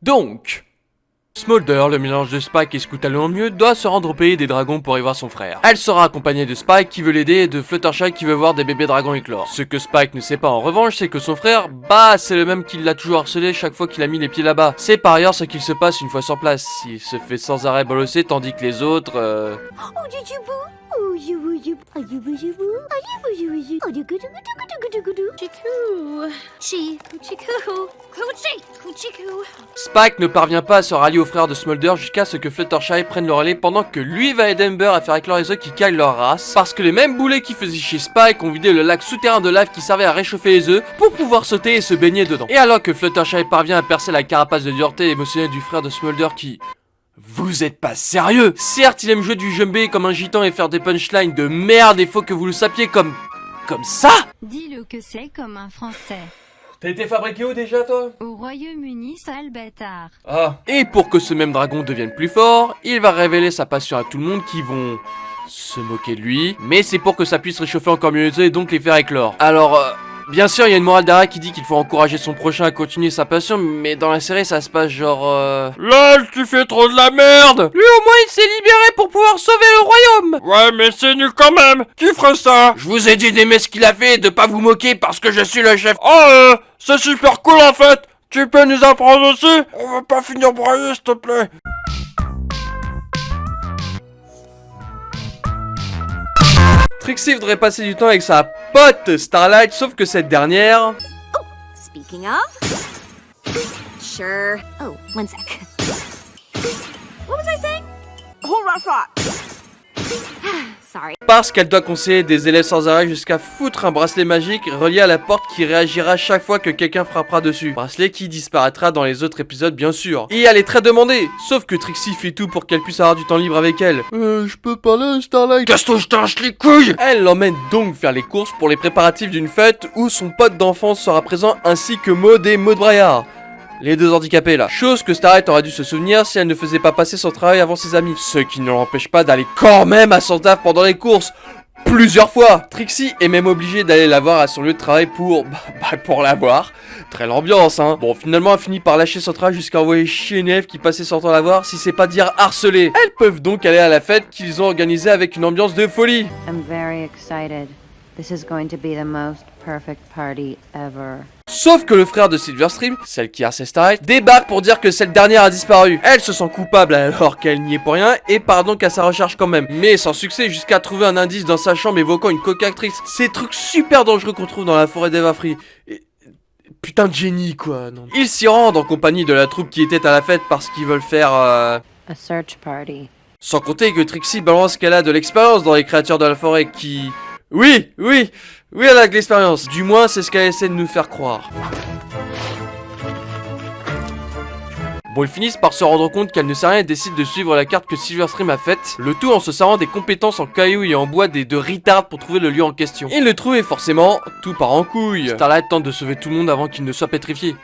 Donc, Smolder, le mélange de Spike et Scoot allant mieux, doit se rendre au pays des dragons pour y voir son frère. Elle sera accompagnée de Spike qui veut l'aider et de Fluttershy qui veut voir des bébés dragons éclore. Ce que Spike ne sait pas en revanche, c'est que son frère, c'est le même qui l'a toujours harcelé chaque fois qu'il a mis les pieds là-bas. C'est par ailleurs ce qu'il se passe une fois sur place. Il se fait sans arrêt bolosser tandis que les autres, Spike ne parvient pas à se rallier aux frères de Smolder jusqu'à ce que Fluttershy prenne le relais pendant que lui va aider Ember à faire éclore les œufs qui caillent leur race. Parce que les mêmes boulets qui faisaient chier Spike ont vidé le lac souterrain de lave qui servait à réchauffer les œufs pour pouvoir sauter et se baigner dedans. Et alors que Fluttershy parvient à percer la carapace de dureté émotionnelle du frère de Smolder qui... Vous êtes pas sérieux? Certes, il aime jouer du djembé comme un gitan et faire des punchlines de merde, il faut que vous le sapiez comme ça? Dis-le que c'est comme un français. T'as été fabriqué où déjà, toi? Au Royaume-Uni, sale bâtard. Ah. Et pour que ce même dragon devienne plus fort, il va révéler sa passion à tout le monde qui vont... se moquer de lui. Mais c'est pour que ça puisse réchauffer encore mieux les œufs et donc les faire éclore. Alors... bien sûr, il y a une morale derrière qui dit qu'il faut encourager son prochain à continuer sa passion, mais dans la série, ça se passe genre... LOL, tu fais trop de la merde! Lui, au moins, il s'est libéré pour pouvoir sauver le royaume! Ouais, mais c'est nul quand même! Qui ferait ça? Je vous ai dit d'aimer ce qu'il a fait et de pas vous moquer parce que je suis le chef. Oh, c'est super cool en fait! Tu peux nous apprendre aussi? On va pas finir broyé, s'il te plaît. Trixie voudrait passer du temps avec sa pote Starlight, sauf que cette dernière... Oh, speaking of... Sure. Oh, one sec. What was I saying? Hold on, thought. Sorry. Parce qu'elle doit conseiller des élèves sans arrêt jusqu'à foutre un bracelet magique relié à la porte qui réagira chaque fois que quelqu'un frappera dessus. Bracelet qui disparaîtra dans les autres épisodes bien sûr. Et elle est très demandée, sauf que Trixie fait tout pour qu'elle puisse avoir du temps libre avec elle. Je peux parler à Starlight? Casse-toi, je t'arrache les couilles! Elle l'emmène donc faire les courses pour les préparatifs d'une fête où son pote d'enfance sera présent ainsi que Maud et Maud Braillard. Les deux handicapés là. Chose que Starlight aurait dû se souvenir si elle ne faisait pas passer son travail avant ses amis. Ce qui ne l'empêche pas d'aller quand même à son taf pendant les courses. Plusieurs fois. Trixie est même obligée d'aller la voir à son lieu de travail pour la voir. Très l'ambiance hein. Bon finalement elle finit par lâcher son travail jusqu'à envoyer chier une élève qui passait sans temps la voir, si c'est pas dire harceler. Elles peuvent donc aller à la fête qu'ils ont organisée avec une ambiance de folie. I'm very excited. This is going to be the most perfect party ever. Sauf que le frère de Silverstream, celle qui harcèle Starlight, débarque pour dire que cette dernière a disparu. Elle se sent coupable alors qu'elle n'y est pour rien et part donc à sa recherche quand même. Mais sans succès jusqu'à trouver un indice dans sa chambre évoquant une cocatrice. Ces trucs super dangereux qu'on trouve dans la forêt d'Eva Free. Putain de génie quoi, non. Ils s'y rendent en compagnie de la troupe qui était à la fête parce qu'ils veulent faire A search party. Sans compter que Trixie balance qu'elle a de l'expérience dans les créatures de la forêt qui... Oui, elle a de l'expérience. Du moins, c'est ce qu'elle essaie de nous faire croire. Bon, ils finissent par se rendre compte qu'elle ne sait rien et décident de suivre la carte que Silverstream a faite. Le tout en se servant des compétences en cailloux et en bois des deux retards pour trouver le lieu en question. Ils le trouvent et forcément, tout part en couille. Starlight tente de sauver tout le monde avant qu'il ne soit pétrifié.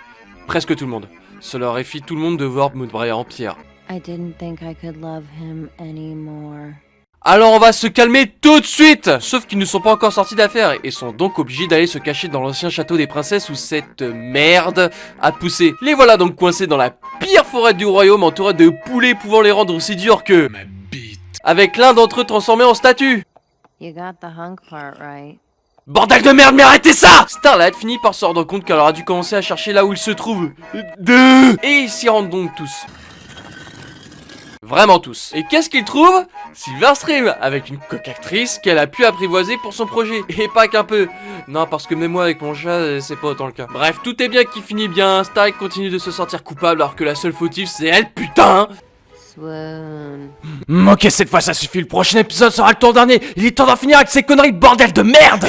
Presque tout le monde. Cela aurait fait tout le monde de voir Maud Braillard en pierre. I didn't think I could love him anymore. Alors on va se calmer tout de suite. Sauf qu'ils ne sont pas encore sortis d'affaire et sont donc obligés d'aller se cacher dans l'ancien château des princesses où cette merde a poussé. Les voilà donc coincés dans la pire forêt du royaume entourés de poulets pouvant les rendre aussi durs que... ma bite. Avec l'un d'entre eux transformé en statue. You got the hunk part right. Bordel de merde, mais arrêtez ça! Starlight finit par se rendre compte qu'elle aura dû commencer à chercher là où il se trouve. Et ils s'y rendent donc tous. Vraiment tous. Et qu'est-ce qu'il trouve? Silverstream, avec une cocatrice qu'elle a pu apprivoiser pour son projet. Et pas qu'un peu. Non, parce que même moi avec mon chat, c'est pas autant le cas. Bref, tout est bien qui finit bien. Starlight continue de se sentir coupable alors que la seule fautive c'est elle, putain. Swoon. Ok, cette fois ça suffit. Le prochain épisode sera le tour dernier. Il est temps d'en finir avec ces conneries de bordel de merde.